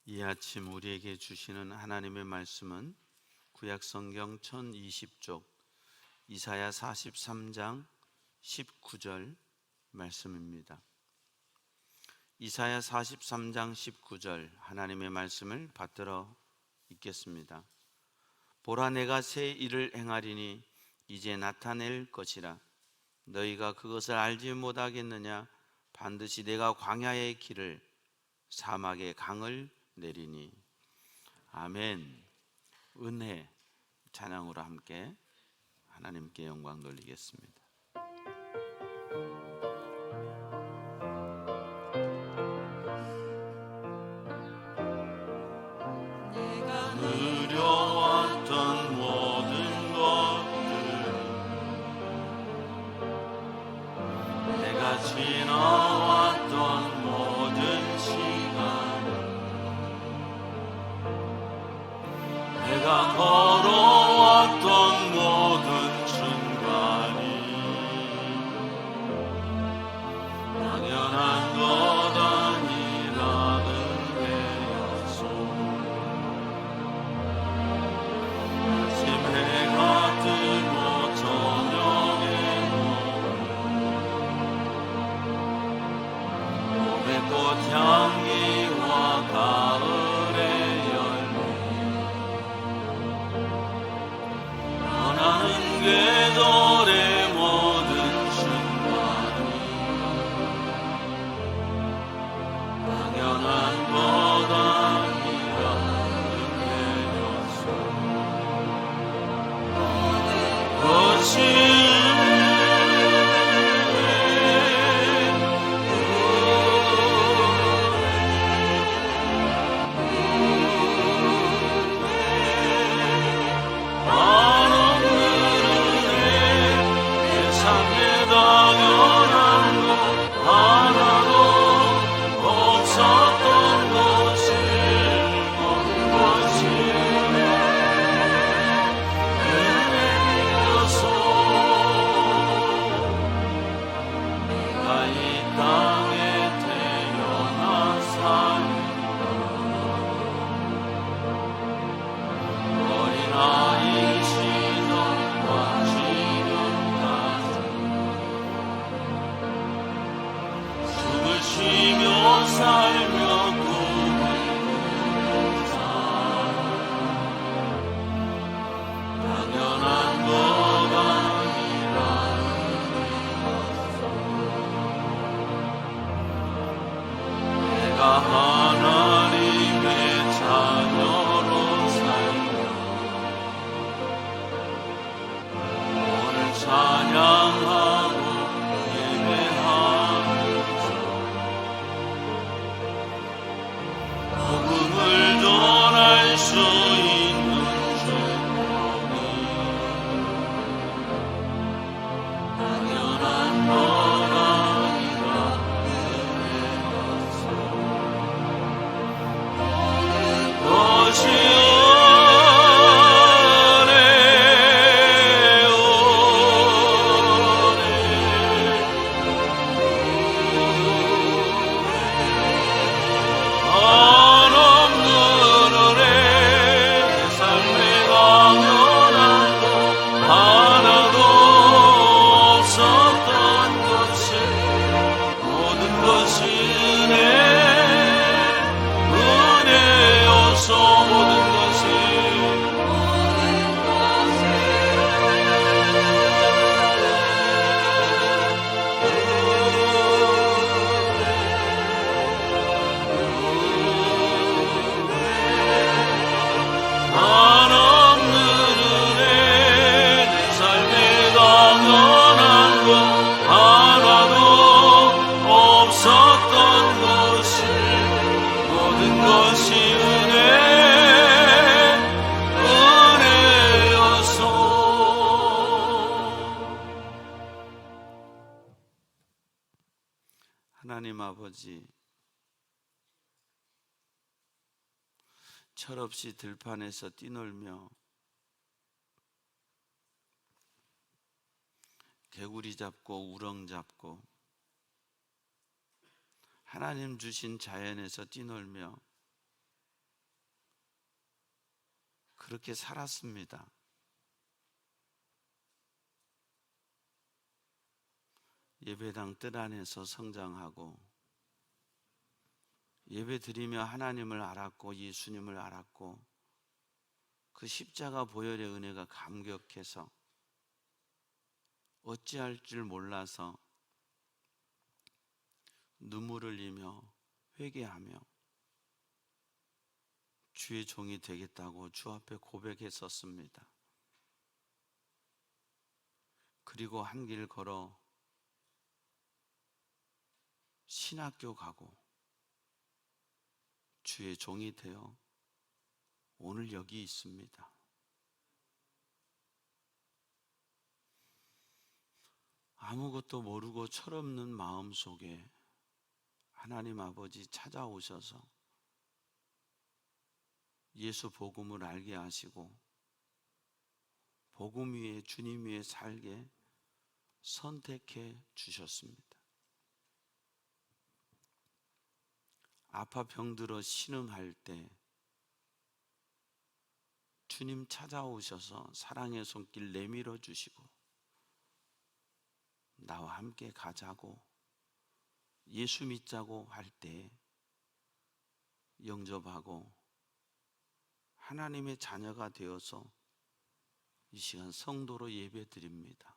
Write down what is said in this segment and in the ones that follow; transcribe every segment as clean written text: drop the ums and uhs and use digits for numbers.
이 아침 우리에게 주시는 하나님의 말씀은 구약성경 1020쪽 이사야 43장 19절 말씀입니다. 이사야 43장 19절 하나님의 말씀을 받들어 읽겠습니다. 보라, 내가 새 일을 행하리니 이제 나타낼 것이라. 너희가 그것을 알지 못하겠느냐? 반드시 내가 광야의 길을, 사막의 강을 내리니. 아멘. 은혜 찬양으로 함께 하나님께 영광 돌리겠습니다. 내가 누려왔던 모든 것들, 내가 지나왔던 모든 시간, 내가 걸어왔던 모든 순간이 당연한 것 아니라 은혜였소. 아침 해가 뜨고 저녁에 봄의 꽃향기와 가을의 계절의 모든 순간이 당연한 것 아니라 은혜였소. 것이 하나님의 자녀로 살며 오늘 찬양하고 예배하면서 복음을 전할 수 있는 축복이 당연한 것 아니라 하나님 아버지, 철없이 들판에서 뛰놀며 개구리 잡고 우렁 잡고 하나님 주신 자연에서 뛰놀며 그렇게 살았습니다. 예배당 뜰 안에서 성장하고 예배 드리며 하나님을 알았고 예수님을 알았고 그 십자가 보혈의 은혜가 감격해서 어찌할 줄 몰라서 눈물을 흘리며 회개하며 주의 종이 되겠다고 주 앞에 고백했었습니다. 그리고 한 길 걸어 신학교 가고 주의 종이 되어 오늘 여기 있습니다. 아무것도 모르고 철없는 마음 속에 하나님 아버지 찾아오셔서 예수 복음을 알게 하시고 복음 위에 주님 위에 살게 선택해 주셨습니다. 아파 병들어 신음할 때 주님 찾아오셔서 사랑의 손길 내밀어 주시고 나와 함께 가자고 예수 믿자고 할 때 영접하고 하나님의 자녀가 되어서 이 시간 성도로 예배 드립니다.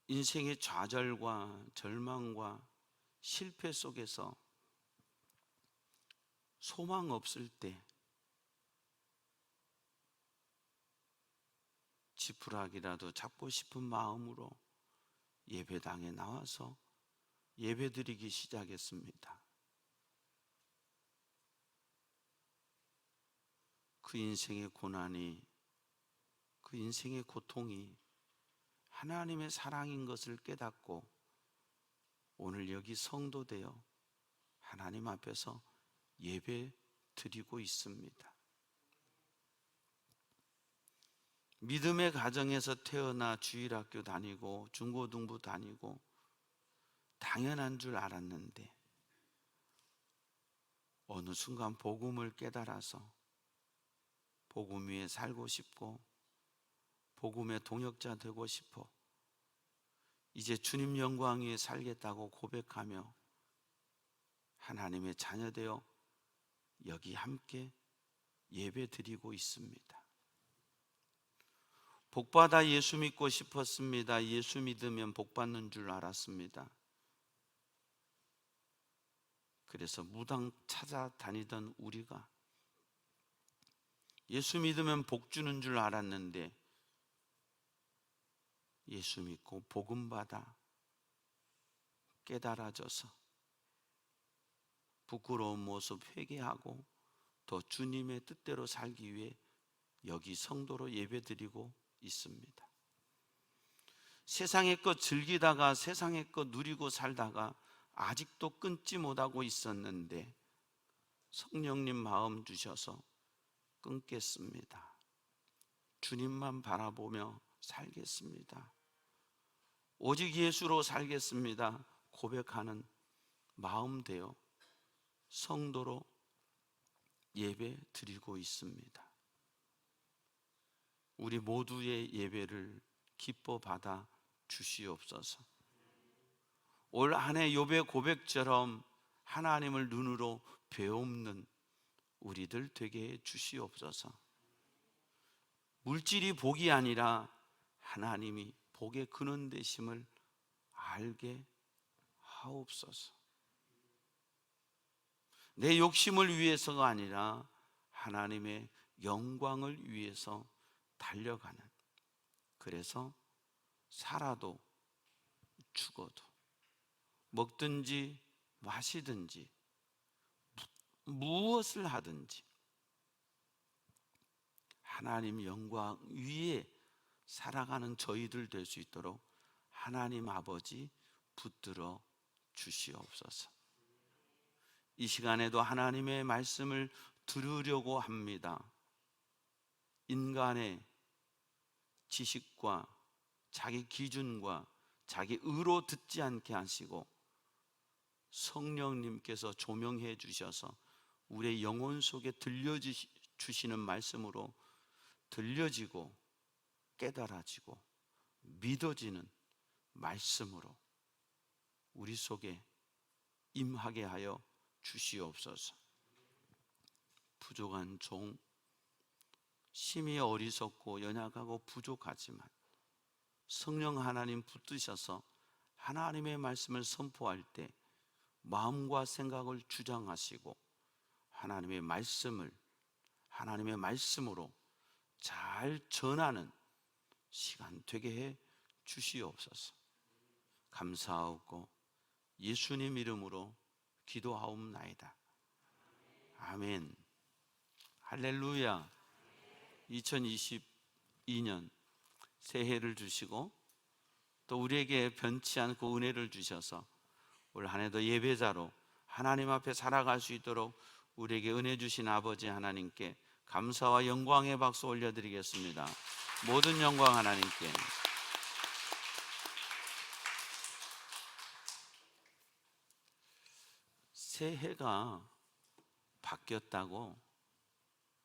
인생의 좌절과 절망과 실패 속에서 소망 없을 때 지푸라기라도 잡고 싶은 마음으로 예배당에 나와서 예배드리기 시작했습니다. 그 인생의 고난이, 그 인생의 고통이 하나님의 사랑인 것을 깨닫고 오늘 여기 성도 되어 하나님 앞에서 예배 드리고 있습니다. 믿음의 가정에서 태어나 주일학교 다니고 중고등부 다니고 당연한 줄 알았는데 어느 순간 복음을 깨달아서 복음 위에 살고 싶고 복음의 동역자 되고 싶어 이제 주님 영광 위에 살겠다고 고백하며 하나님의 자녀 되어 여기 함께 예배 드리고 있습니다. 복받아 예수 믿고 싶었습니다. 예수 믿으면 복받는 줄 알았습니다. 그래서 무당 찾아다니던 우리가 예수 믿으면 복 주는 줄 알았는데 예수 믿고 복음 받아 깨달아져서 부끄러운 모습 회개하고 더 주님의 뜻대로 살기 위해 여기 성도로 예배드리고 있습니다. 세상의 것 즐기다가 세상의 것 누리고 살다가 아직도 끊지 못하고 있었는데 성령님 마음 주셔서 끊겠습니다. 주님만 바라보며 살겠습니다. 오직 예수로 살겠습니다. 고백하는 마음 되어 성도로 예배 드리고 있습니다. 우리 모두의 예배를 기뻐 받아 주시옵소서. 올 한 해 욥의 고백처럼 하나님을 눈으로 배움는 우리들 되게 해 주시옵소서. 물질이 복이 아니라 하나님이 복의 근원 되심을 알게 하옵소서. 내 욕심을 위해서가 아니라 하나님의 영광을 위해서 달려가는, 그래서 살아도 죽어도 먹든지 마시든지 무엇을 하든지 하나님 영광 위에 살아가는 저희들 될 수 있도록 하나님 아버지 붙들어 주시옵소서. 이 시간에도 하나님의 말씀을 들으려고 합니다. 인간의 지식과 자기 기준과 자기 의로 듣지 않게 하시고 성령님께서 조명해 주셔서 우리의 영혼 속에 주시는 말씀으로 들려지고 깨달아지고 믿어지는 말씀으로 우리 속에 임하게 하여 주시옵소서. 부족한 종, 심히 어리석고 연약하고 부족하지만 성령 하나님 붙드셔서 하나님의 말씀을 선포할 때 마음과 생각을 주장하시고 하나님의 말씀으로 잘 전하는 시간 되게 해 주시옵소서. 감사하고 예수님 이름으로 기도하옵나이다. 아멘. 할렐루야. 2022년 새해를 주시고 또 우리에게 변치 않고 은혜를 주셔서 올 한 해도 예배자로 하나님 앞에 살아갈 수 있도록 우리에게 은혜 주신 아버지 하나님께 감사와 영광의 박수 올려드리겠습니다. 모든 영광 하나님께. 새해가 바뀌었다고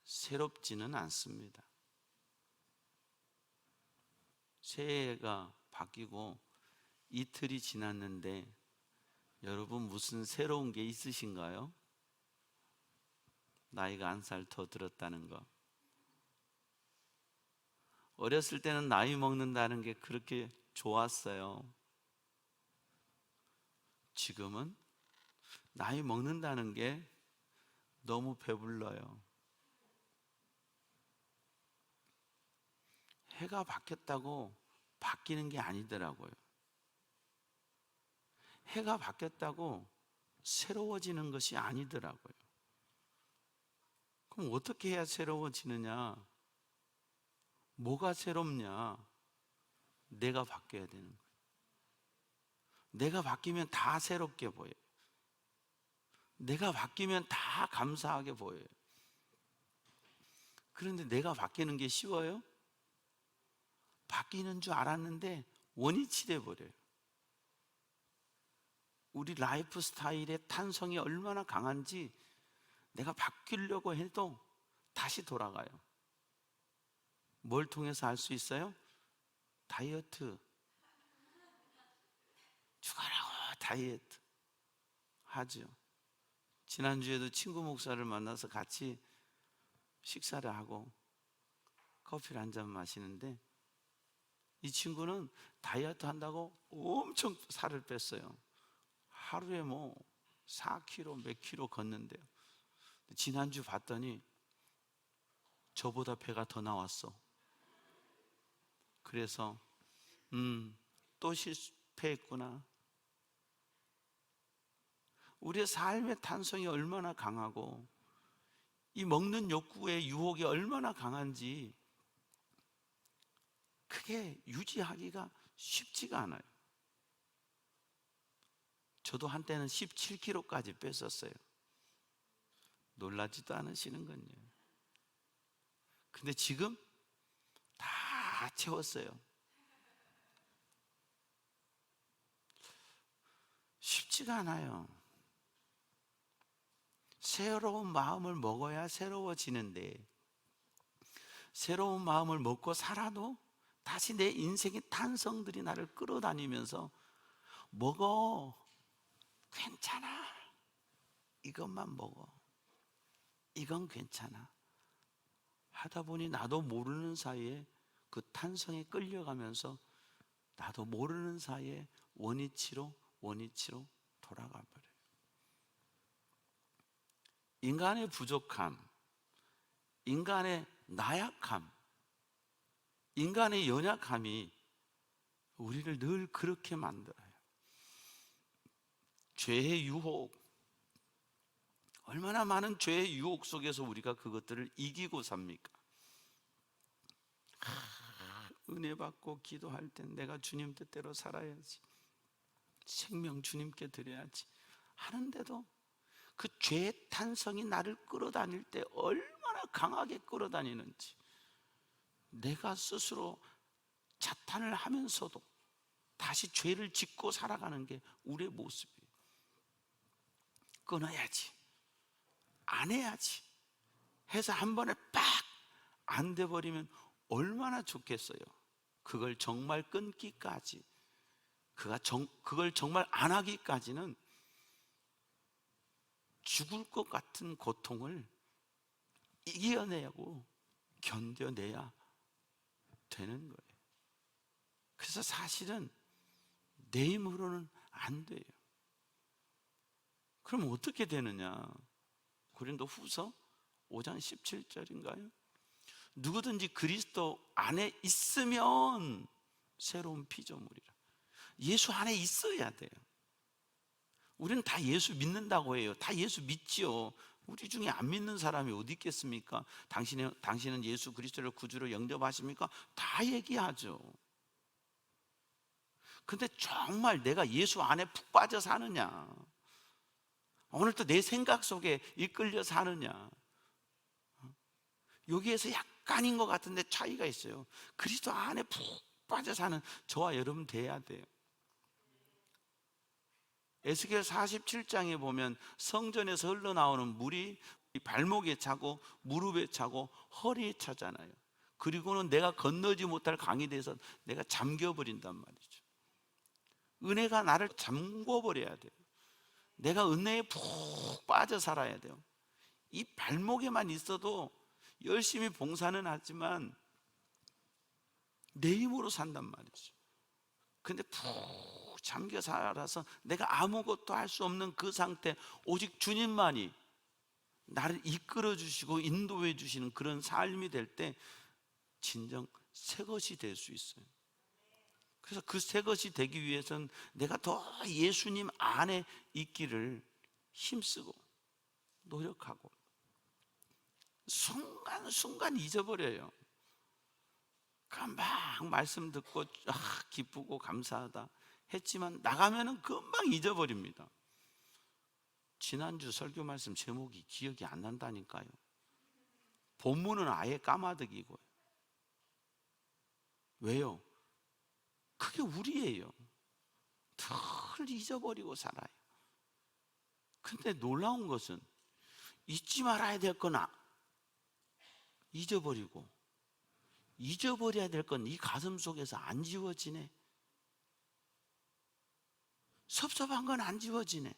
새롭지는 않습니다. 새해가 바뀌고 이틀이 지났는데 여러분 무슨 새로운 게 있으신가요? 나이가 한 살 더 들었다는 거. 어렸을 때는 나이 먹는다는 게 그렇게 좋았어요. 지금은 나이 먹는다는 게 너무 배불러요. 해가 바뀌었다고 바뀌는 게 아니더라고요. 해가 바뀌었다고 새로워지는 것이 아니더라고요. 그럼 어떻게 해야 새로워지느냐? 뭐가 새롭냐? 내가 바뀌어야 되는 거예요. 내가 바뀌면 다 새롭게 보여요. 내가 바뀌면 다 감사하게 보여요. 그런데 내가 바뀌는 게 쉬워요? 바뀌는 줄 알았는데 원위치 돼 버려요. 우리 라이프 스타일의 탄성이 얼마나 강한지 내가 바뀌려고 해도 다시 돌아가요. 뭘 통해서 알 수 있어요? 다이어트. 죽어라고 다이어트 하죠. 지난주에도 친구 목사를 만나서 같이 식사를 하고 커피를 한 잔 마시는데 이 친구는 다이어트 한다고 엄청 살을 뺐어요. 하루에 뭐 4kg 몇 킬로 걷는데요. 지난주 봤더니 저보다 배가 더 나왔어. 그래서 또 실패했구나. 우리의 삶의 탄성이 얼마나 강하고 이 먹는 욕구의 유혹이 얼마나 강한지 그게 유지하기가 쉽지가 않아요. 저도 한때는 17kg까지 뺐었어요. 놀라지도 않으시는군요. 근데 지금 다 채웠어요. 쉽지가 않아요. 새로운 마음을 먹어야 새로워지는데 새로운 마음을 먹고 살아도 다시 내 인생의 탄성들이 나를 끌어다니면서 먹어, 괜찮아, 이것만 먹어, 이건 괜찮아 하다 보니 나도 모르는 사이에 그 탄성에 끌려가면서 나도 모르는 사이에 원위치로 돌아가 버려요. 인간의 부족함, 인간의 나약함, 인간의 연약함이 우리를 늘 그렇게 만들어요. 죄의 유혹, 얼마나 많은 죄의 유혹 속에서 우리가 그것들을 이기고 삽니까? 은혜 받고 기도할 땐 내가 주님 뜻대로 살아야지, 생명 주님께 드려야지 하는데도 그 죄의 탄성이 나를 끌어다닐 때 얼마나 강하게 끌어다니는지, 내가 스스로 자탄을 하면서도 다시 죄를 짓고 살아가는 게 우리의 모습이에요. 끊어야지, 안 해야지, 해서 한 번에 빡 안 돼버리면 얼마나 좋겠어요. 그걸 정말 끊기까지, 그걸 정말 안 하기까지는 죽을 것 같은 고통을 이겨내고 견뎌내야 되는 거예요. 그래서 사실은 내 힘으로는 안 돼요. 그럼 어떻게 되느냐? 고린도 후서 5장 17절인가요? 누구든지 그리스도 안에 있으면 새로운 피조물이라. 예수 안에 있어야 돼요. 우리는 다 예수 믿는다고 해요. 다 예수 믿지요. 우리 중에 안 믿는 사람이 어디 있겠습니까? 당신은 예수 그리스도를 구주로 영접하십니까? 다 얘기하죠. 근데 정말 내가 예수 안에 푹 빠져 사느냐? 오늘도 내 생각 속에 이끌려 사느냐? 여기에서 약간인 것 같은데 차이가 있어요. 그리스도 안에 푹 빠져 사는 저와 여러분 돼야 돼요. 에스겔 47장에 보면 성전에서 흘러나오는 물이 발목에 차고 무릎에 차고 허리에 차잖아요. 그리고는 내가 건너지 못할 강이 돼서 내가 잠겨버린단 말이죠. 은혜가 나를 잠궈버려야 돼요. 내가 은혜에 푹 빠져 살아야 돼요. 이 발목에만 있어도 열심히 봉사는 하지만 내 힘으로 산단 말이죠. 근데 푹 잠겨 살아서 내가 아무것도 할 수 없는 그 상태, 오직 주님만이 나를 이끌어 주시고 인도해 주시는 그런 삶이 될 때 진정 새 것이 될 수 있어요. 그래서 그 새 것이 되기 위해서는 내가 더 예수님 안에 있기를 힘쓰고 노력하고, 순간순간 잊어버려요. 막 말씀 듣고 기쁘고 감사하다 했지만 나가면은 금방 잊어버립니다. 지난주 설교 말씀 제목이 기억이 안 난다니까요. 본문은 아예 까마득이고요. 왜요? 그게 우리예요. 늘 잊어버리고 살아요. 근데 놀라운 것은 잊지 말아야 될 건 잊어버리고, 잊어버려야 될 건 이 가슴 속에서 안 지워지네. 섭섭한 건 안 지워지네.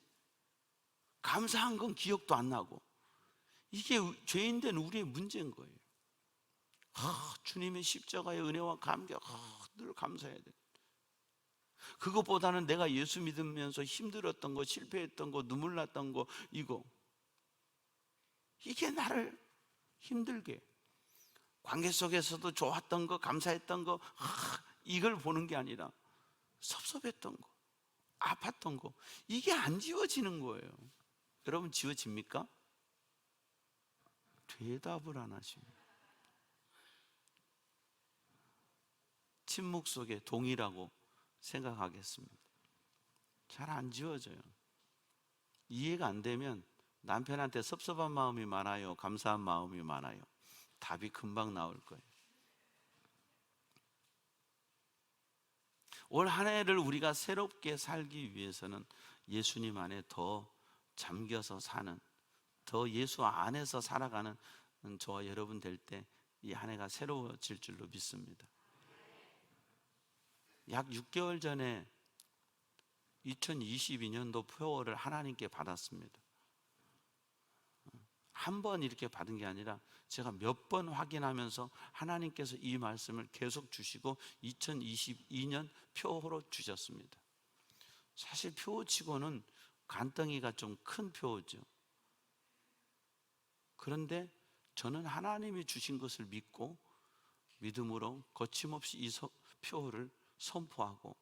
감사한 건 기억도 안 나고. 이게 죄인된 우리의 문제인 거예요. 주님의 십자가의 은혜와 감격, 늘 감사해야 돼. 그것보다는 내가 예수 믿으면서 힘들었던 거, 실패했던 거, 눈물 났던 거, 이게 나를 힘들게, 관계 속에서도 좋았던 거, 감사했던 거, 이걸 보는 게 아니라 섭섭했던 거, 아팠던 거, 이게 안 지워지는 거예요. 여러분, 지워집니까? 대답을 안 하십니다. 침묵 속에 동의라고 생각하겠습니다. 잘 안 지워져요. 이해가 안 되면 남편한테 섭섭한 마음이 많아요, 감사한 마음이 많아요? 답이 금방 나올 거예요. 올 한 해를 우리가 새롭게 살기 위해서는 예수님 안에 더 잠겨서 사는, 더 예수 안에서 살아가는 저와 여러분 될 때 이 한 해가 새로워질 줄로 믿습니다. 약 6개월 전에 2022년도 표어를 하나님께 받았습니다. 한 번 이렇게 받은 게 아니라 제가 몇 번 확인하면서 하나님께서 이 말씀을 계속 주시고 2022년 표어로 주셨습니다. 사실 표어치고는 간덩이가 좀 큰 표어죠. 그런데 저는 하나님이 주신 것을 믿고 믿음으로 거침없이 이 표어를 선포하고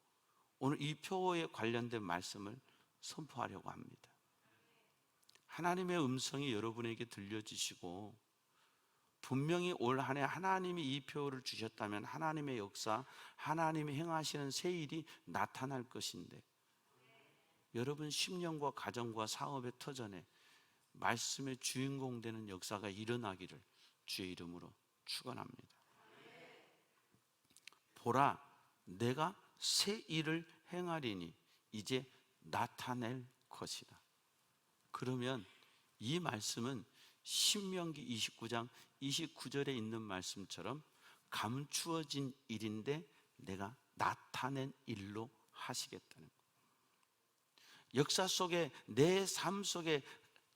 오늘 이 표어에 관련된 말씀을 선포하려고 합니다. 하나님의 음성이 여러분에게 들려지시고 분명히 올 한 해 하나님이 이 표어를 주셨다면 하나님의 역사, 하나님이 행하시는 새 일이 나타날 것인데 여러분 심령과 가정과 사업의 터전에 말씀의 주인공 되는 역사가 일어나기를 주의 이름으로 축원합니다. 보라, 내가 새 일을 행하리니 이제 나타낼 것이다. 그러면 이 말씀은 신명기 29장 29절에 있는 말씀처럼 감추어진 일인데 내가 나타낸 일로 하시겠다는 거예요. 역사 속에, 내 삶 속에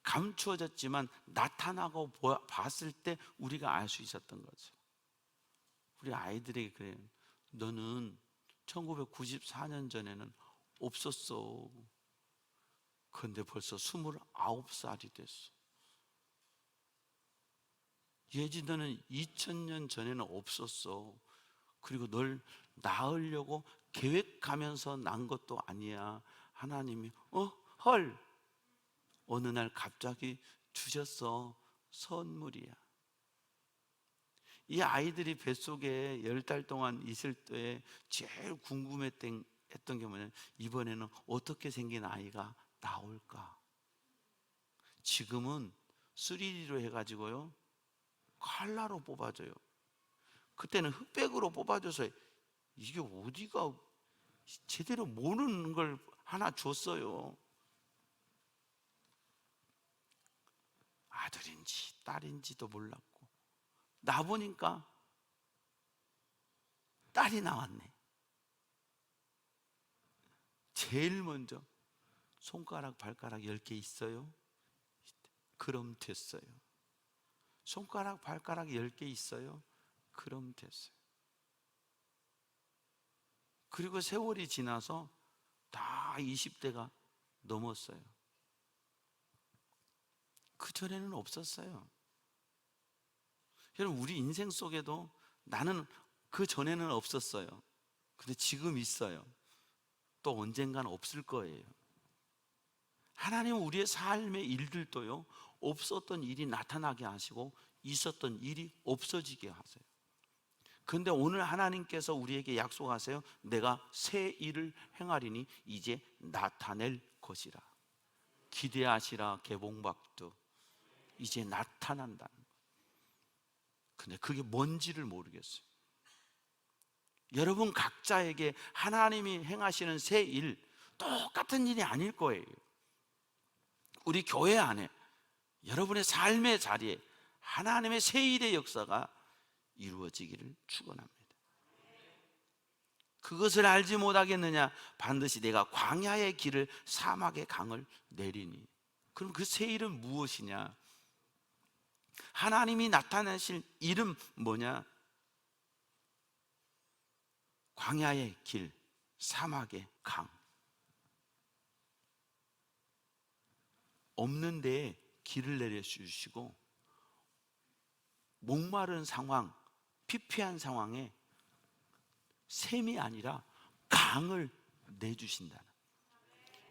감추어졌지만 나타나고 봤을 때 우리가 알 수 있었던 거죠. 우리 아이들에게 그래요. 너는 1994년 전에는 없었어. 그런데 벌써 29살이 됐어. 예지, 너는 2000년 전에는 없었어. 그리고 널 낳으려고 계획하면서 난 것도 아니야. 하나님이 헐, 어느 날 갑자기 주셨어. 선물이야. 이 아이들이 뱃속에 10달 동안 있을 때 제일 궁금했던 게 뭐냐면, 이번에는 어떻게 생긴 아이가 나올까? 지금은 3D로 해가지고요, 칼라로 뽑아줘요. 그때는 흑백으로 뽑아줘서 이게 어디가, 제대로 모르는 걸 하나 줬어요. 아들인지 딸인지도 몰랐고, 나 보니까 딸이 나왔네. 제일 먼저 손가락 발가락 10개 있어요? 그럼 됐어요. 손가락 발가락 10개 있어요? 그럼 됐어요. 그리고 세월이 지나서 다 20대가 넘었어요. 그전에는 없었어요. 여러분, 우리 인생 속에도 나는 그 전에는 없었어요. 근데 지금 있어요. 또 언젠가는 없을 거예요. 하나님은 우리의 삶의 일들도요, 없었던 일이 나타나게 하시고 있었던 일이 없어지게 하세요. 그런데 오늘 하나님께서 우리에게 약속하세요. 내가 새 일을 행하리니 이제 나타낼 것이라. 기대하시라 개봉박두. 이제 나타난다는 거예요. 근데 그게 뭔지를 모르겠어요. 여러분 각자에게 하나님이 행하시는 새 일, 똑같은 일이 아닐 거예요. 우리 교회 안에, 여러분의 삶의 자리에 하나님의 새 일의 역사가 이루어지기를 축원합니다. 그것을 알지 못하겠느냐? 반드시 내가 광야의 길을, 사막의 강을 내리니. 그럼 그 새 일은 무엇이냐? 하나님이 나타내실 일은 뭐냐? 광야의 길, 사막의 강. 없는 데에 길을 내려주시고, 목마른 상황, 피폐한 상황에 샘이 아니라 강을 내주신다는,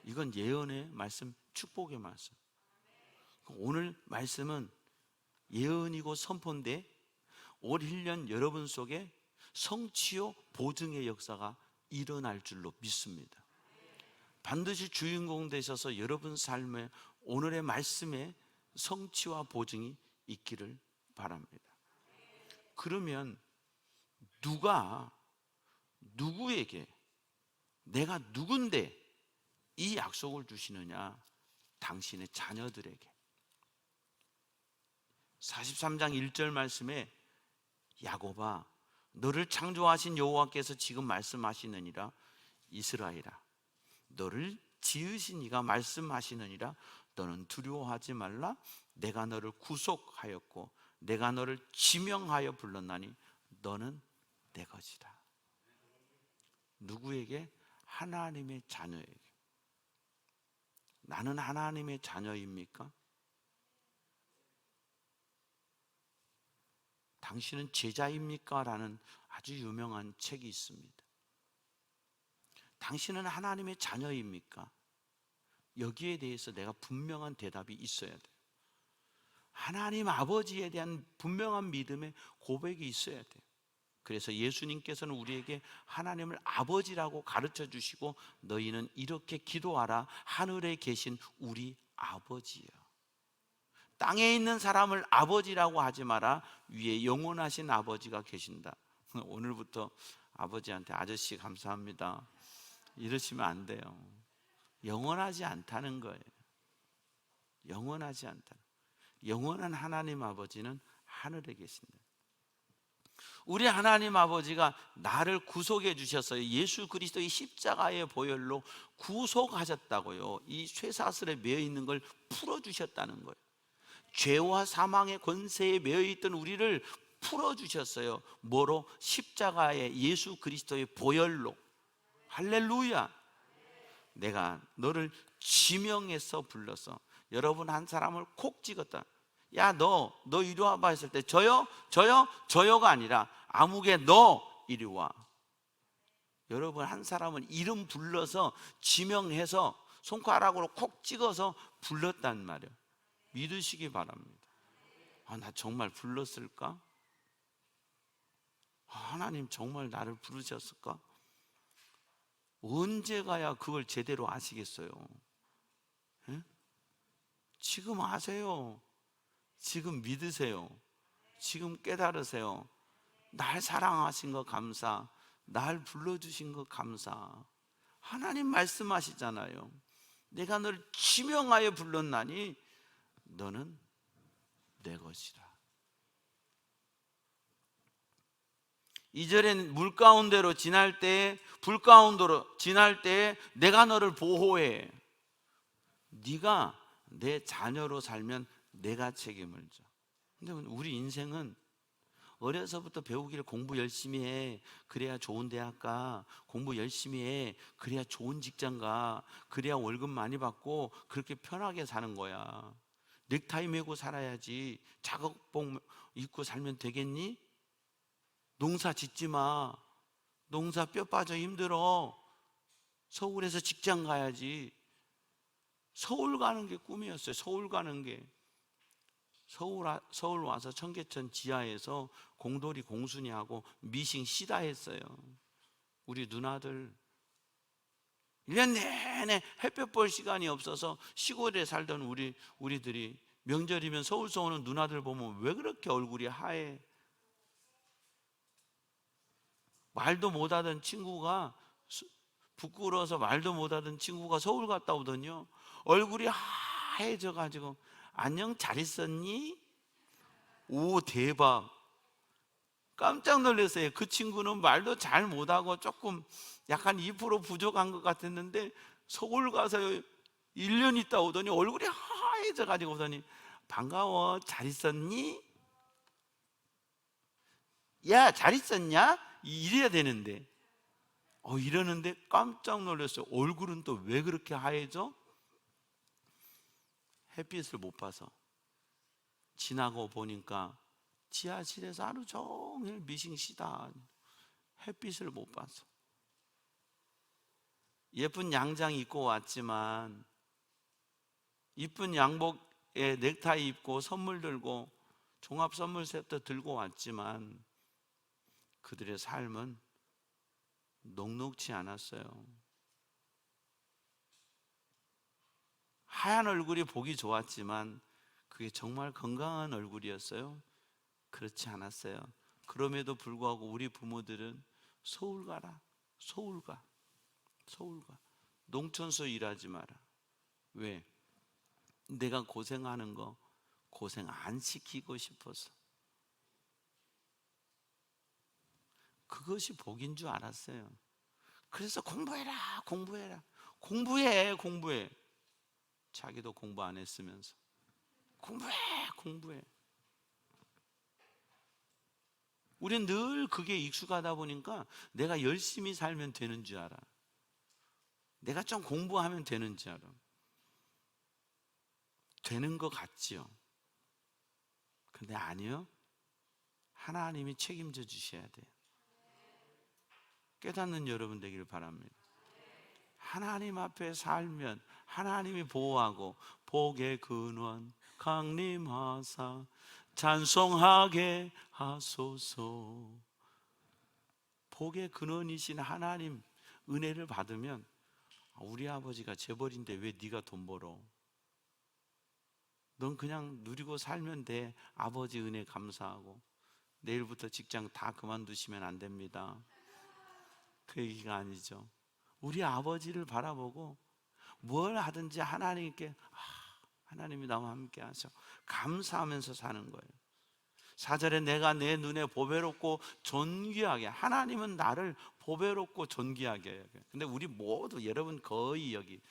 이건 예언의 말씀, 축복의 말씀. 오늘 말씀은 예언이고 선포인데, 올 1년 여러분 속에 성취요 보증의 역사가 일어날 줄로 믿습니다. 반드시 주인공 되셔서 여러분 삶에 오늘의 말씀에 성취와 보증이 있기를 바랍니다. 그러면 누가 누구에게, 내가 누군데 이 약속을 주시느냐? 당신의 자녀들에게. 43장 1절 말씀에, 야곱아, 너를 창조하신 여호와께서 지금 말씀하시느니라. 이스라엘아, 너를 지으신 이가 말씀하시느니라. 너는 두려워하지 말라. 내가 너를 구속하였고 내가 너를 지명하여 불렀나니 너는 내 것이다. 누구에게? 하나님의 자녀에게. 나는 하나님의 자녀입니까? 당신은 제자입니까? 라는 아주 유명한 책이 있습니다. 당신은 하나님의 자녀입니까? 여기에 대해서 내가 분명한 대답이 있어야 돼요. 하나님 아버지에 대한 분명한 믿음의 고백이 있어야 돼요. 그래서 예수님께서는 우리에게 하나님을 아버지라고 가르쳐 주시고, 너희는 이렇게 기도하라. 하늘에 계신 우리 아버지여. 땅에 있는 사람을 아버지라고 하지 마라. 위에 영원하신 아버지가 계신다. 오늘부터 아버지한테 아저씨 감사합니다 이러시면 안 돼요. 영원하지 않다는 거예요. 영원하지 않다. 영원한 하나님 아버지는 하늘에 계신다. 우리 하나님 아버지가 나를 구속해 주셨어요. 예수 그리스도의 십자가의 보혈로 구속하셨다고요. 이 쇠사슬에 매여 있는 걸 풀어주셨다는 거예요. 죄와 사망의 권세에 매여 있던 우리를 풀어주셨어요. 뭐로? 십자가의 예수 그리스도의 보혈로. 할렐루야. 내가 너를 지명해서 불러서, 여러분 한 사람을 콕 찍었다. 야, 너 이리 와봐 했을 때 저요가 아니라 아무개 너 이리 와. 여러분 한 사람은 이름 불러서 지명해서 손가락으로 콕 찍어서 불렀단 말이에요. 믿으시기 바랍니다. 나 정말 불렀을까? 하나님 정말 나를 부르셨을까? 언제 가야 그걸 제대로 아시겠어요? 예? 지금 아세요. 지금 믿으세요. 지금 깨달으세요. 날 사랑하신 거 감사, 날 불러주신 거 감사. 하나님 말씀하시잖아요. 내가 너를 지명하여 불렀나니 너는 내 것이라. 2절엔 물 가운데로 지날 때, 불 가운데로 지날 때 내가 너를 보호해. 네가 내 자녀로 살면 내가 책임을 져. 근데 우리 인생은 어려서부터 배우기를 공부 열심히 해. 그래야 좋은 대학 가. 공부 열심히 해. 그래야 좋은 직장 가. 그래야 월급 많이 받고 그렇게 편하게 사는 거야. 넥타이 메고 살아야지. 작업복 입고 살면 되겠니? 농사 짓지 마. 농사 뼈 빠져 힘들어. 서울에서 직장 가야지. 서울 가는 게 꿈이었어요. 서울 가는 게. 서울 와서 청계천 지하에서 공돌이 공순이하고 미싱 시다 했어요. 우리 누나들 1년 내내 햇볕 볼 시간이 없어서 시골에 살던 우리들이 명절이면 서울서 오는 누나들 보면 왜 그렇게 얼굴이 하얘? 말도 못하던 친구가, 부끄러워서 말도 못하던 친구가 서울 갔다 오더니요, 얼굴이 하얘져 가지고 안녕 잘 있었니? 오 대박. 깜짝 놀랐어요. 그 친구는 말도 잘 못하고 조금 약간 2% 부족한 것 같았는데 서울 가서 1년 있다 오더니 얼굴이 하얘져 가지고 오더니 반가워 잘 있었니? 야 잘 있었냐? 이래야 되는데 이러는데 깜짝 놀랐어요. 얼굴은 또 왜 그렇게 하얘져? 햇빛을 못 봐서. 지나고 보니까 지하실에서 하루 종일 미싱시다. 햇빛을 못 봐서. 예쁜 양장 입고 왔지만, 이쁜 양복에 넥타이 입고 선물 들고 종합 선물 세트 들고 왔지만 그들의 삶은 녹록지 않았어요. 하얀 얼굴이 보기 좋았지만 그게 정말 건강한 얼굴이었어요? 그렇지 않았어요. 그럼에도 불구하고 우리 부모들은 서울 가라, 서울 가, 서울 가. 농촌서 일하지 마라. 왜? 내가 고생하는 거 고생 안 시키고 싶어서. 그것이 복인 줄 알았어요. 그래서 공부해라, 공부해라. 공부해. 자기도 공부 안 했으면서 공부해. 우린 늘 그게 익숙하다 보니까 내가 열심히 살면 되는 줄 알아. 내가 좀 공부하면 되는 줄 알아. 되는 것 같지요. 근데 아니요. 하나님이 책임져 주셔야 돼요. 깨닫는 여러분 되기를 바랍니다. 하나님 앞에 살면 하나님이 보호하고 복의 근원 강림하사 찬송하게 하소서. 복의 근원이신 하나님 은혜를 받으면 우리 아버지가 재벌인데 왜 네가 돈 벌어? 넌 그냥 누리고 살면 돼. 아버지 은혜 감사하고 내일부터 직장 다 그만두시면 안 됩니다. 그 얘기가 아니죠. 우리 아버지를 바라보고 뭘 하든지 하나님께 하나님이 나와 함께 하셔. 감사하면서 사는 거예요. 4절에 내가 내 눈에 보배롭고 존귀하게, 하나님은 나를 보배롭고 존귀하게 해요. 근데 우리 모두, 여러분 거의 여기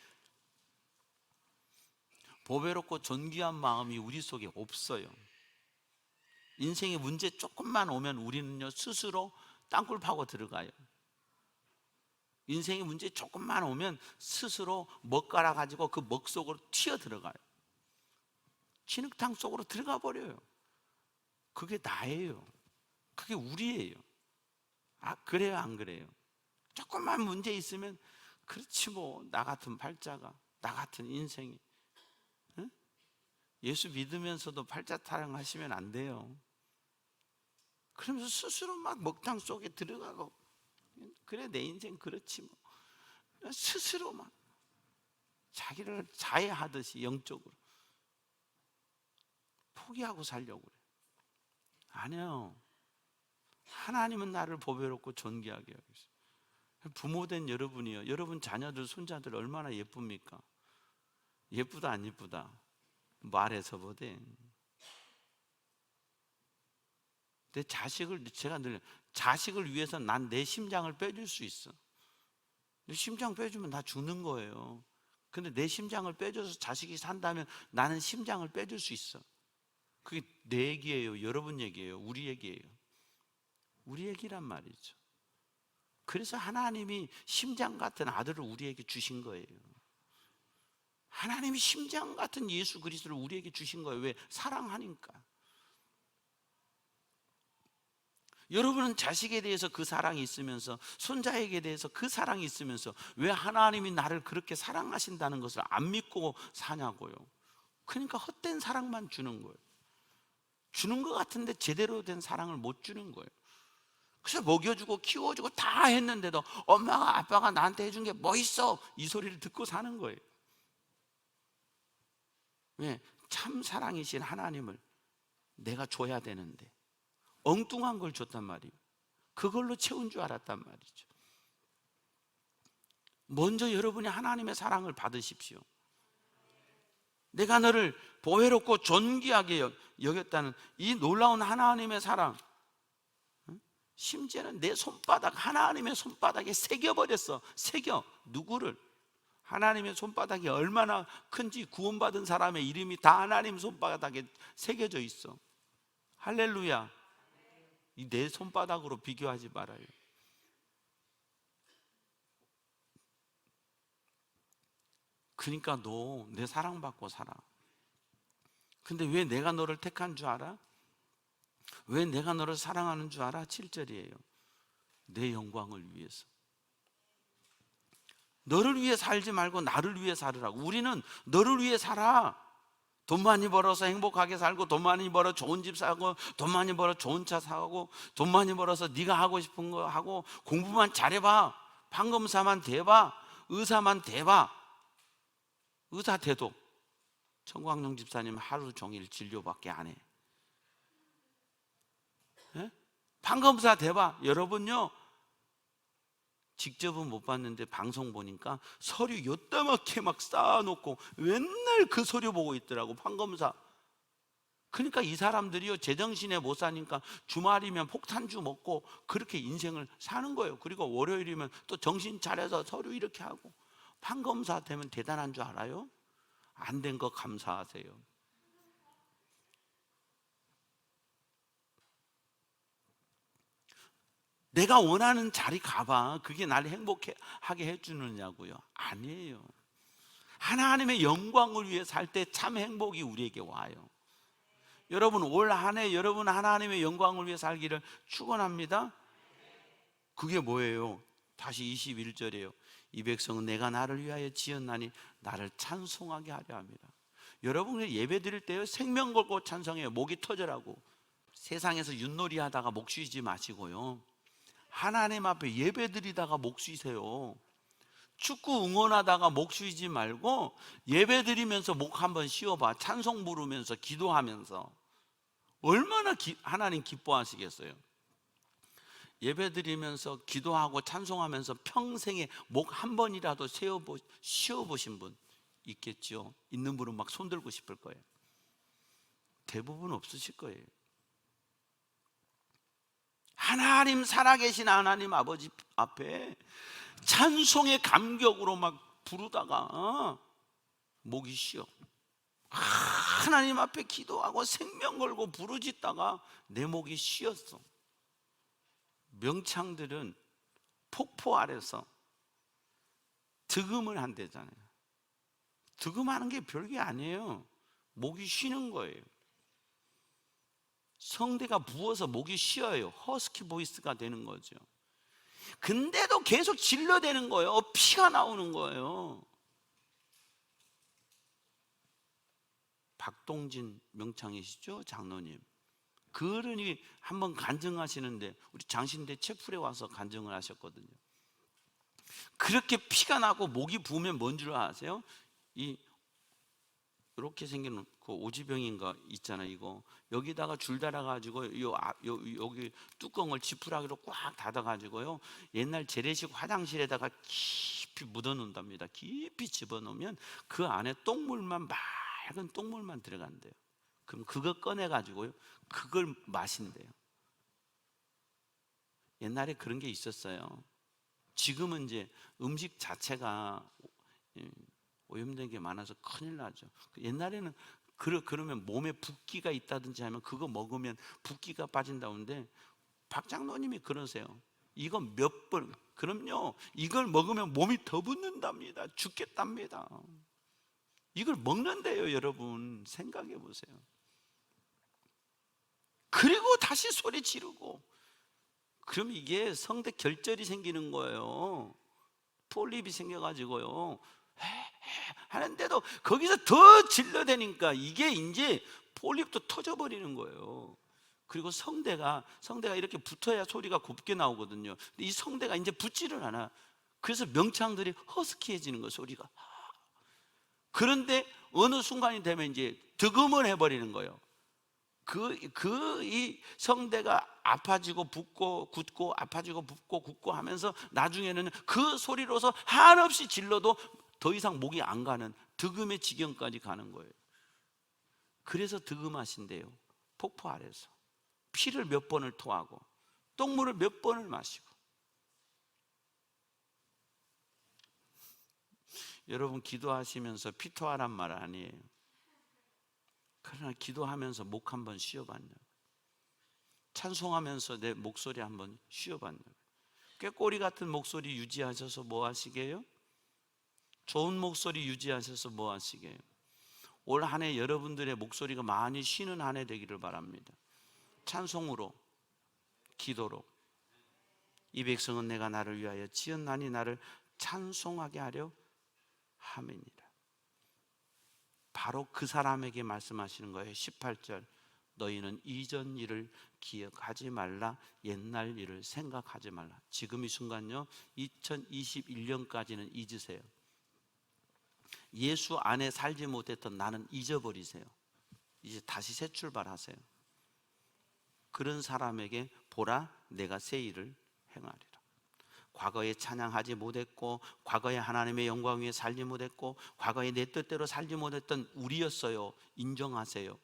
보배롭고 존귀한 마음이 우리 속에 없어요. 인생에 문제 조금만 오면 우리는요 스스로 땅굴 파고 들어가요. 인생에 문제 조금만 오면 스스로 먹 갈아 가지고 그 먹 속으로 튀어 들어가요. 진흙탕 속으로 들어가 버려요. 그게 나예요. 그게 우리예요. 그래요, 안 그래요? 조금만 문제 있으면 그렇지 뭐, 나 같은 팔자가, 나 같은 인생이. 응? 예수 믿으면서도 팔자 타령하시면 안 돼요. 그러면서 스스로 막 먹탕 속에 들어가고, 그래 내 인생 그렇지 뭐, 스스로 막 자기를 자해하듯이 영적으로 포기하고 살려고 그래요. 아니요. 하나님은 나를 보배롭고 존귀하게 여기세요. 부모된 여러분이요, 여러분 자녀들, 손자들 얼마나 예쁩니까? 예쁘다 안 예쁘다 말해서 보대. 내 자식을, 제가 늘 자식을 위해서 난 내 심장을 빼줄 수 있어. 내 심장 빼주면 나 죽는 거예요. 근데 내 심장을 빼줘서 자식이 산다면 나는 심장을 빼줄 수 있어. 그게 내 얘기예요, 여러분 얘기예요, 우리 얘기예요. 우리 얘기란 말이죠. 그래서 하나님이 심장 같은 아들을 우리에게 주신 거예요. 하나님이 심장 같은 예수 그리스도를 우리에게 주신 거예요. 왜? 사랑하니까. 여러분은 자식에 대해서 그 사랑이 있으면서, 손자에게 대해서 그 사랑이 있으면서 왜 하나님이 나를 그렇게 사랑하신다는 것을 안 믿고 사냐고요. 그러니까 헛된 사랑만 주는 거예요. 주는 것 같은데 제대로 된 사랑을 못 주는 거예요. 그래서 먹여주고 키워주고 다 했는데도 엄마가 아빠가 나한테 해준 게 뭐 있어? 이 소리를 듣고 사는 거예요. 왜? 참 사랑이신 하나님을 내가 줘야 되는데 엉뚱한 걸 줬단 말이에요. 그걸로 채운 줄 알았단 말이죠. 먼저 여러분이 하나님의 사랑을 받으십시오. 내가 너를 보배롭고 존귀하게 여겼다는 이 놀라운 하나님의 사랑, 심지어는 내 손바닥, 하나님의 손바닥에 새겨버렸어. 새겨. 누구를? 하나님의 손바닥이 얼마나 큰지 구원받은 사람의 이름이 다 하나님 손바닥에 새겨져 있어. 할렐루야. 이 내 손바닥으로 비교하지 말아요. 그러니까 너 내 사랑받고 살아. 근데 왜 내가 너를 택한 줄 알아? 왜 내가 너를 사랑하는 줄 알아? 7절이에요. 내 영광을 위해서. 너를 위해 살지 말고 나를 위해 살으라고. 우리는 너를 위해 살아. 돈 많이 벌어서 행복하게 살고, 돈 많이 벌어 좋은 집 사고, 돈 많이 벌어 좋은 차 사고, 돈 많이 벌어서 네가 하고 싶은 거 하고, 공부만 잘해봐. 판검사만 돼봐. 의사만 돼봐. 의사 돼도 청광용 집사님 하루 종일 진료밖에 안 해. 예? 판검사 돼봐. 여러분요, 직접은 못 봤는데 방송 보니까 서류 요따맣게 막 쌓아놓고 맨날 그 서류 보고 있더라고, 판검사. 그러니까 이 사람들이요, 제정신에 못 사니까 주말이면 폭탄주 먹고 그렇게 인생을 사는 거예요. 그리고 월요일이면 또 정신 차려서 서류 이렇게 하고. 판검사 되면 대단한 줄 알아요? 안 된 거 감사하세요. 내가 원하는 자리 가봐. 그게 나를 행복하게 해주느냐고요? 아니에요. 하나님의 영광을 위해 살 때 참 행복이 우리에게 와요. 여러분, 올 한 해 여러분 하나님의 영광을 위해 살기를 축원합니다. 그게 뭐예요? 다시 21절이에요. 이 백성은 내가 나를 위하여 지었나니 나를 찬송하게 하려 합니다. 여러분 예배 드릴 때요, 생명 걸고 찬송해요. 목이 터져라고. 세상에서 윷놀이 하다가 목 쉬지 마시고요, 하나님 앞에 예배 드리다가 목 쉬세요. 축구 응원하다가 목 쉬지 말고 예배 드리면서 목 한번 쉬어봐. 찬송 부르면서 기도하면서. 얼마나 하나님 기뻐하시겠어요? 예배 드리면서 기도하고 찬송하면서 평생에 목 한 번이라도 쉬어보신 분 있겠죠. 있는 분은 막 손들고 싶을 거예요. 대부분 없으실 거예요. 하나님, 살아계신 하나님 아버지 앞에 찬송의 감격으로 막 부르다가 목이 쉬어. 하나님 앞에 기도하고 생명 걸고 부르짖다가 내 목이 쉬었어. 명창들은 폭포 아래서 득음을 한대잖아요. 득음하는 게 별게 아니에요. 목이 쉬는 거예요. 성대가 부어서 목이 쉬어요. 허스키 보이스가 되는 거죠. 근데도 계속 질러대는 거예요. 피가 나오는 거예요. 박동진 명창이시죠? 장로님. 그러니 한번 간증하시는데 우리 장신대 채플에 와서 간증을 하셨거든요. 그렇게 피가 나고 목이 부으면 뭔 줄 아세요? 이렇게 생긴 그 오지병인가 있잖아요. 이거 여기다가 줄 달아가지고 여기 뚜껑을 지푸라기로 꽉 닫아가지고요, 옛날 재래식 화장실에다가 깊이 묻어놓는답니다. 깊이 집어넣으면 그 안에 똥물만, 맑은 똥물만 들어간대요. 그럼 그거 꺼내가지고요, 그걸 마신대요. 옛날에 그런 게 있었어요. 지금은 이제 음식 자체가 오염된 게 많아서 큰일 나죠. 옛날에는 그러면 몸에 붓기가 있다든지 하면 그거 먹으면 붓기가 빠진다는데, 박 장로님이 그러세요. 이거 몇 번, 그럼요, 이걸 먹으면 몸이 더 붓는답니다. 죽겠답니다. 이걸 먹는데요, 여러분 생각해 보세요. 그리고 다시 소리 지르고, 그럼 이게 성대 결절이 생기는 거예요. 폴립이 생겨가지고요 하는데도 거기서 더 질러대니까 이게 이제 폴립도 터져버리는 거예요. 그리고 성대가 이렇게 붙어야 소리가 곱게 나오거든요. 근데 이 성대가 이제 붙지를 않아. 그래서 명창들이 허스키해지는 거예요, 소리가. 그런데 어느 순간이 되면 이제 득음을 해버리는 거예요. 이 성대가 아파지고 붓고 굳고 아파지고 붓고 굳고 하면서 나중에는 그 소리로서 한없이 질러도 더 이상 목이 안 가는 득음의 지경까지 가는 거예요. 그래서 득음하신대요. 폭포 아래서 피를 몇 번을 토하고 똥물을 몇 번을 마시고. 여러분, 기도하시면서 피 토하란 말 아니에요. 그러나 기도하면서 목 한번 쉬어봤냐? 찬송하면서 내 목소리 한번 쉬어봤냐? 꾀꼬리 같은 목소리 유지하셔서 뭐 하시게요? 좋은 목소리 유지하셔서 뭐 하시게요? 올 한 해 여러분들의 목소리가 많이 쉬는 한 해 되기를 바랍니다. 찬송으로, 기도로. 이 백성은 내가 나를 위하여 지었나니 나를 찬송하게 하려 함이니라. 바로 그 사람에게 말씀하시는 거예요. 18절, 너희는 이전 일을 기억하지 말라, 옛날 일을 생각하지 말라. 지금 이 순간요, 2021년까지는 잊으세요. 예수 안에 살지 못했던 나는 잊어버리세요. 이제 다시 새 출발하세요. 그런 사람에게 보라, 내가 새 일을 행하리라. 과거에 찬양하지 못했고, 과거에 하나님의 영광 위에 살지 못했고, 과거에 내 뜻대로 살지 못했던 우리였어요. 인정하세요.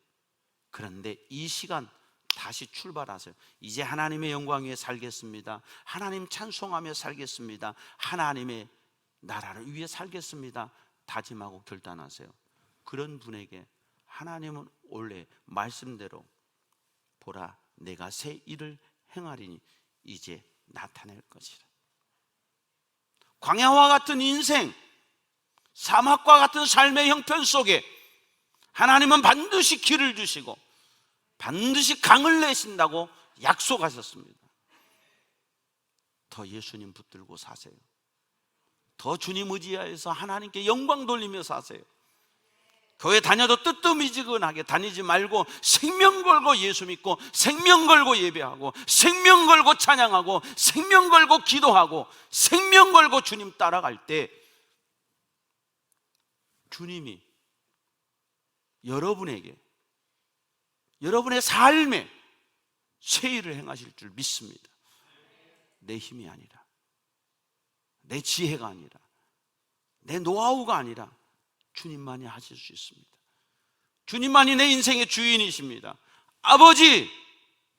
그런데 이 시간 다시 출발하세요. 이제 하나님의 영광 위에 살겠습니다. 하나님 찬송하며 살겠습니다. 하나님의 나라를 위해 살겠습니다. 다짐하고 결단하세요. 그런 분에게 하나님은 원래 말씀대로 보라, 내가 새 일을 행하리니 이제 나타낼 것이라. 광야와 같은 인생, 사막과 같은 삶의 형편 속에 하나님은 반드시 길을 주시고 반드시 강을 내신다고 약속하셨습니다. 더 예수님 붙들고 사세요. 더 주님 의지하여서 하나님께 영광 돌리며 사세요. 교회 다녀도 뜨뜻미지근하게 다니지 말고 생명 걸고 예수 믿고 생명 걸고 예배하고 생명 걸고 찬양하고 생명 걸고 기도하고 생명 걸고 주님 따라갈 때 주님이 여러분에게, 여러분의 삶에 새 일을 행하실 줄 믿습니다. 내 힘이 아니라, 내 지혜가 아니라, 내 노하우가 아니라 주님만이 하실 수 있습니다. 주님만이 내 인생의 주인이십니다. 아버지,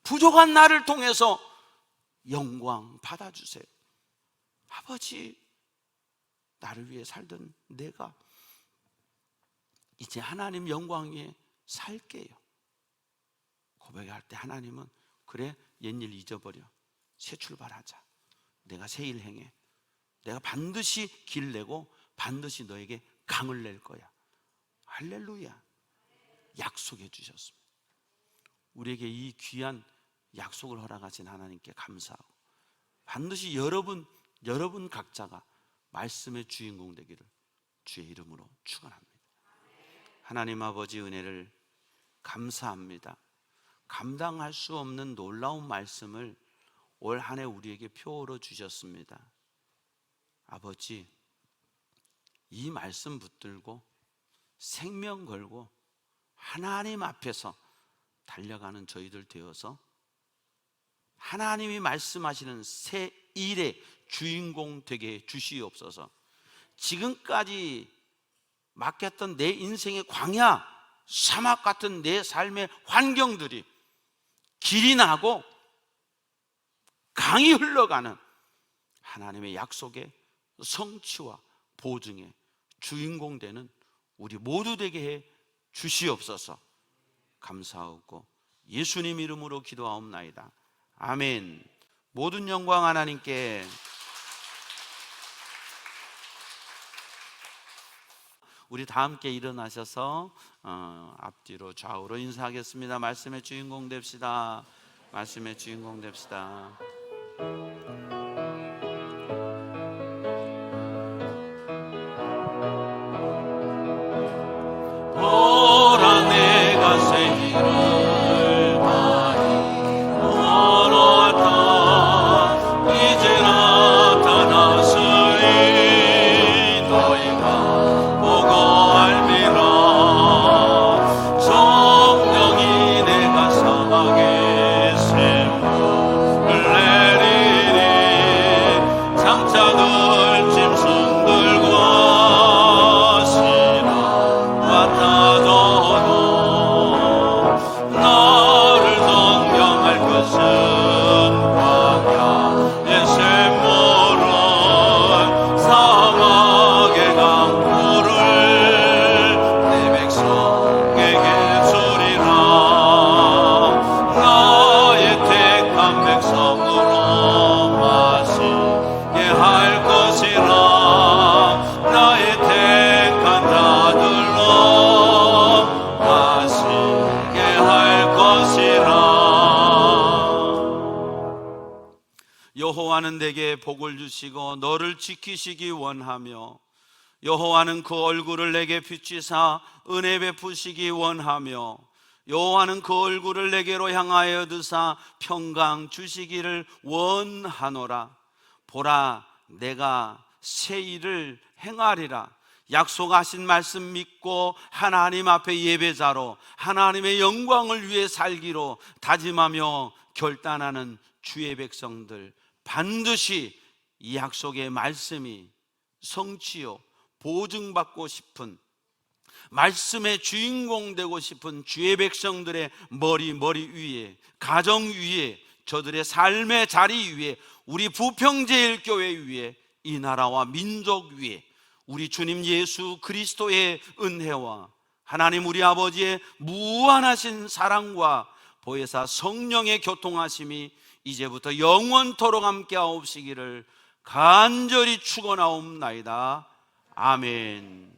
부족한 나를 통해서 영광 받아주세요. 아버지, 나를 위해 살던 내가 이제 하나님 영광 위에 살게요. 고백할 때 하나님은 그래, 옛일 잊어버려, 새 출발하자. 내가 새 일 행해. 내가 반드시 길 내고 반드시 너에게 강을 낼 거야. 할렐루야. 약속해 주셨습니다. 우리에게 이 귀한 약속을 허락하신 하나님께 감사하고, 반드시 여러분 각자가 말씀의 주인공 되기를 주의 이름으로 축원합니다. 하나님 아버지 은혜를 감사합니다. 감당할 수 없는 놀라운 말씀을 올 한 해 우리에게 표로 주셨습니다. 아버지, 이 말씀 붙들고 생명 걸고 하나님 앞에서 달려가는 저희들 되어서 하나님이 말씀하시는 새 일의 주인공 되게 주시옵소서. 지금까지 맡겼던 내 인생의 광야, 사막 같은 내 삶의 환경들이 길이 나고 강이 흘러가는 하나님의 약속의 성취와 보증의 주인공 되는 우리 모두 되게 해 주시옵소서. 감사하고 예수님 이름으로 기도하옵나이다. 아멘. 모든 영광 하나님께. 우리 다 함께 일어나셔서 앞뒤로 좌우로 인사하겠습니다. 말씀의 주인공 됩시다. 말씀의 주인공 됩시다. 보라, 내가 새 일을 많이 벌었다. 이제 나타났으니 너희가 보고 알미라. 성령이 내 가슴에 샘물을 내리니 장차들 짐승 들고 나를 성경할 것은 광야의 샘물은 사막의 강물을 내 백성에게 주리라. 나의 택한 백성으로 마시게 할 것이라. 나의 택한 자들로 마시게 할 것이라. 여호와는 내게 복을 주시고 너를 지키시기 원하며, 여호와는 그 얼굴을 내게 비추사 은혜 베푸시기 원하며, 여호와는 그 얼굴을 내게로 향하여 드사 평강 주시기를 원하노라. 보라, 내가 새 일을 행하리라. 약속하신 말씀 믿고 하나님 앞에 예배자로 하나님의 영광을 위해 살기로 다짐하며 결단하는 주의 백성들, 반드시 이 약속의 말씀이 성취요 보증받고 싶은, 말씀의 주인공 되고 싶은 주의 백성들의 머리 위에, 가정 위에, 저들의 삶의 자리 위에, 우리 부평제일교회 위에, 이 나라와 민족 위에 우리 주님 예수 그리스도의 은혜와 하나님 우리 아버지의 무한하신 사랑과 보혜사 성령의 교통하심이 이제부터 영원토록 함께하옵시기를 간절히 축원하옵나이다. 아멘.